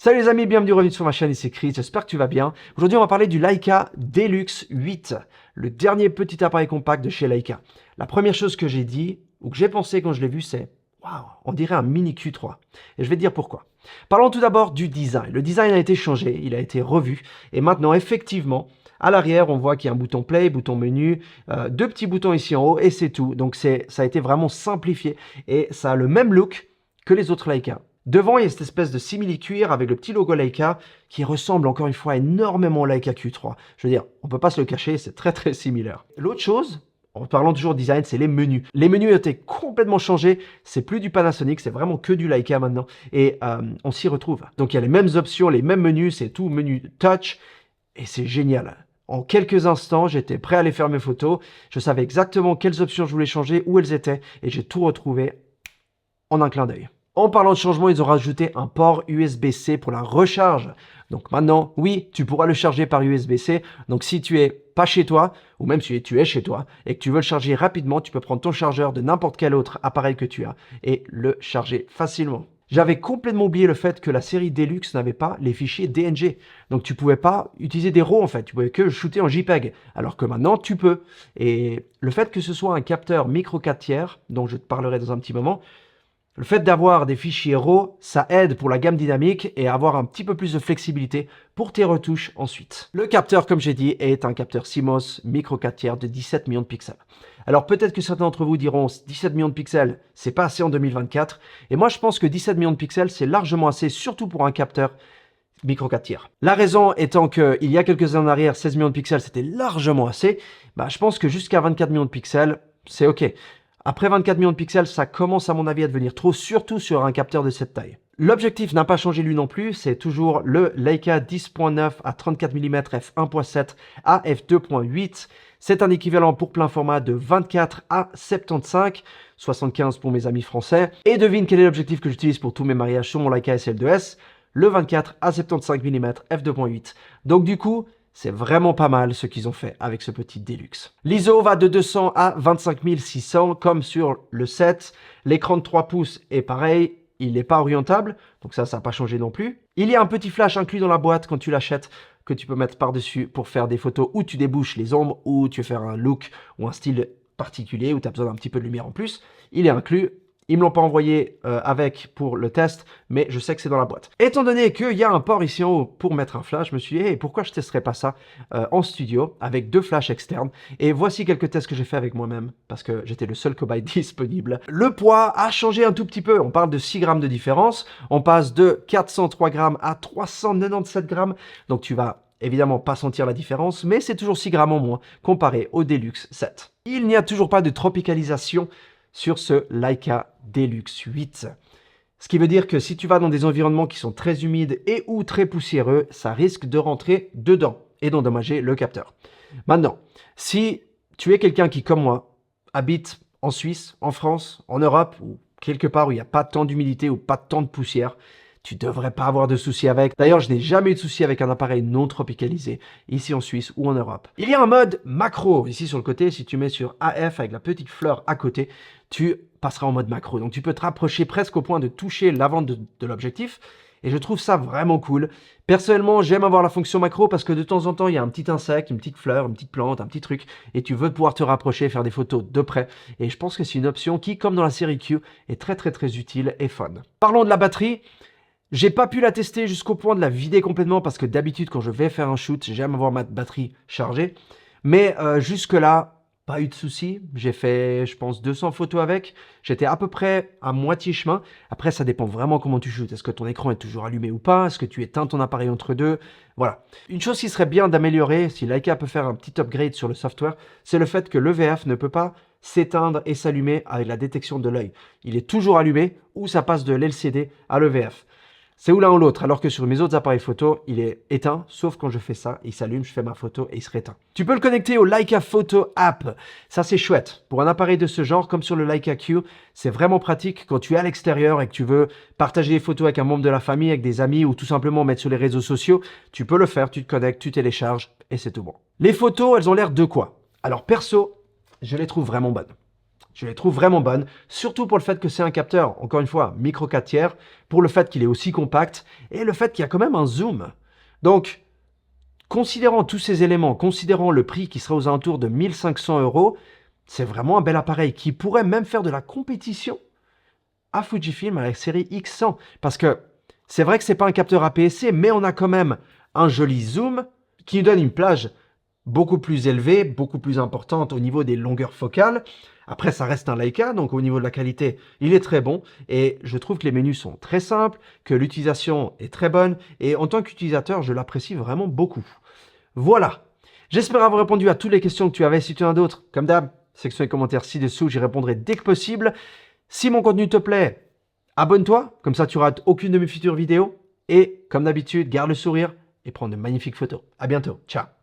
Salut les amis, bienvenue sur ma chaîne, ici Chris, j'espère que tu vas bien. Aujourd'hui on va parler du Leica Deluxe 8, le dernier petit appareil compact de chez Leica. La première chose que j'ai dit, ou que j'ai pensé quand je l'ai vu, c'est « Waouh, on dirait un mini Q3 ». Et je vais te dire pourquoi. Parlons tout d'abord du design. Le design a été changé, il a été revu, et maintenant effectivement, à l'arrière on voit qu'il y a un bouton play, bouton menu, deux petits boutons ici en haut, et c'est tout. Donc ça a été vraiment simplifié, et ça a le même look que les autres Leica. Devant, il y a cette espèce de simili-cuir avec le petit logo Leica qui ressemble encore une fois énormément au Leica Q3. Je veux dire, on ne peut pas se le cacher, c'est très similaire. L'autre chose, en parlant toujours design, c'est les menus. Les menus ont été complètement changés, c'est plus du Panasonic, c'est vraiment que du Leica maintenant. Et on s'y retrouve. Donc il y a les mêmes options, les mêmes menus, c'est tout menu touch et c'est génial. En quelques instants, j'étais prêt à aller faire mes photos. Je savais exactement quelles options je voulais changer, où elles étaient et j'ai tout retrouvé en un clin d'œil. En parlant de changement, ils ont rajouté un port USB-C pour la recharge. Donc maintenant, oui, tu pourras le charger par USB-C. Donc si tu es pas chez toi, ou même si tu es chez toi, et que tu veux le charger rapidement, tu peux prendre ton chargeur de n'importe quel autre appareil que tu as et le charger facilement. J'avais complètement oublié le fait que la série Deluxe n'avait pas les fichiers DNG. Donc tu pouvais pas utiliser des RAW en fait, tu pouvais que shooter en JPEG. Alors que maintenant tu peux. Et le fait que ce soit un capteur micro 4 tiers, dont je te parlerai dans un petit moment, le fait d'avoir des fichiers RAW, ça aide pour la gamme dynamique et avoir un petit peu plus de flexibilité pour tes retouches ensuite. Le capteur, comme j'ai dit, est un capteur CMOS micro 4 tiers de 17 millions de pixels. Alors peut-être que certains d'entre vous diront 17 millions de pixels, c'est pas assez en 2024. Et moi je pense que 17 millions de pixels, c'est largement assez, surtout pour un capteur micro 4 tiers. La raison étant qu'il y a quelques années en arrière, 16 millions de pixels, c'était largement assez. Je pense que jusqu'à 24 millions de pixels, c'est OK. Après 24 millions de pixels, ça commence à mon avis à devenir trop, surtout sur un capteur de cette taille. L'objectif n'a pas changé lui non plus, c'est toujours le Leica 10.9 à 34 mm f1.7 à f2.8. C'est un équivalent pour plein format de 24 à 75, 75 pour mes amis français. Et devine quel est l'objectif que j'utilise pour tous mes mariages sur mon Leica SL2S, le 24 à 75 mm f2.8. Donc du coup, c'est vraiment pas mal ce qu'ils ont fait avec ce petit Deluxe. L'ISO va de 200 à 25 600 comme sur le 7. L'écran de 3 pouces est pareil, il n'est pas orientable, donc ça n'a pas changé non plus. Il y a un petit flash inclus dans la boîte quand tu l'achètes que tu peux mettre par-dessus pour faire des photos où tu débouches les ombres, ou tu veux faire un look ou un style particulier où tu as besoin d'un petit peu de lumière en plus. Il est inclus. Ils ne me l'ont pas envoyé avec pour le test, mais je sais que c'est dans la boîte. Étant donné qu'il y a un port ici en haut pour mettre un flash, je me suis dit, hey, pourquoi je ne testerais pas ça en studio avec deux flashs externes. Et voici quelques tests que j'ai fait avec moi-même, parce que j'étais le seul cobaye disponible. Le poids a changé un tout petit peu. On parle de 6 grammes de différence. On passe de 403 grammes à 397 grammes. Donc tu vas évidemment pas sentir la différence, mais c'est toujours 6 grammes en moins comparé au Deluxe 7. Il n'y a toujours pas de tropicalisation sur ce Leica Deluxe 8. Ce qui veut dire que si tu vas dans des environnements qui sont très humides et ou très poussiéreux, ça risque de rentrer dedans et d'endommager le capteur. Maintenant, si tu es quelqu'un qui, comme moi, habite en Suisse, en France, en Europe, ou quelque part où il n'y a pas tant d'humidité ou pas tant de poussière, tu ne devrais pas avoir de soucis avec. D'ailleurs, je n'ai jamais eu de soucis avec un appareil non tropicalisé, ici en Suisse ou en Europe. Il y a un mode macro, ici sur le côté, si tu mets sur AF avec la petite fleur à côté, tu passeras en mode macro. Donc tu peux te rapprocher presque au point de toucher l'avant de l'objectif, et je trouve ça vraiment cool. Personnellement, j'aime avoir la fonction macro parce que de temps en temps, il y a un petit insecte, une petite fleur, une petite plante, un petit truc, et tu veux pouvoir te rapprocher, faire des photos de près. Et je pense que c'est une option qui, comme dans la série Q, est très utile et fun. Parlons de la batterie. J'ai pas pu la tester jusqu'au point de la vider complètement parce que d'habitude, quand je vais faire un shoot, j'aime avoir ma batterie chargée. Mais jusque-là, pas eu de soucis. J'ai fait, je pense, 200 photos avec. J'étais à peu près à moitié chemin. Après, ça dépend vraiment comment tu shootes. Est-ce que ton écran est toujours allumé ou pas? Est-ce que tu éteins ton appareil entre deux? Voilà. Une chose qui serait bien d'améliorer, si Leica peut faire un petit upgrade sur le software, c'est le fait que l'EVF ne peut pas s'éteindre et s'allumer avec la détection de l'œil. Il est toujours allumé ou ça passe de l'LCD à l'EVF. C'est ou l'un ou l'autre, alors que sur mes autres appareils photo, il est éteint, sauf quand je fais ça, il s'allume, je fais ma photo et il se réteint. Tu peux le connecter au Leica Photo App. Ça, c'est chouette. Pour un appareil de ce genre, comme sur le Leica Q, c'est vraiment pratique quand tu es à l'extérieur et que tu veux partager des photos avec un membre de la famille, avec des amis ou tout simplement mettre sur les réseaux sociaux. Tu peux le faire, tu te connectes, tu télécharges et c'est tout bon. Les photos, elles ont l'air de quoi? Alors perso, je les trouve vraiment bonnes. Je les trouve vraiment bonnes, surtout pour le fait que c'est un capteur, encore une fois, micro 4 tiers, pour le fait qu'il est aussi compact et le fait qu'il y a quand même un zoom. Donc, considérant tous ces éléments, considérant le prix qui sera aux alentours de 1500 €, c'est vraiment un bel appareil qui pourrait même faire de la compétition à Fujifilm à la série X100. Parce que c'est vrai que c'est pas un capteur APS-C, mais on a quand même un joli zoom qui nous donne une plage beaucoup plus élevée, beaucoup plus importante au niveau des longueurs focales. Après, ça reste un Leica, donc au niveau de la qualité, il est très bon. Et je trouve que les menus sont très simples, que l'utilisation est très bonne. Et en tant qu'utilisateur, je l'apprécie vraiment beaucoup. Voilà. J'espère avoir répondu à toutes les questions que tu avais. Si tu en as d'autres, comme d'hab, section des commentaires ci-dessous, j'y répondrai dès que possible. Si mon contenu te plaît, abonne-toi, comme ça tu rates aucune de mes futures vidéos. Et comme d'habitude, garde le sourire et prends de magnifiques photos. À bientôt. Ciao.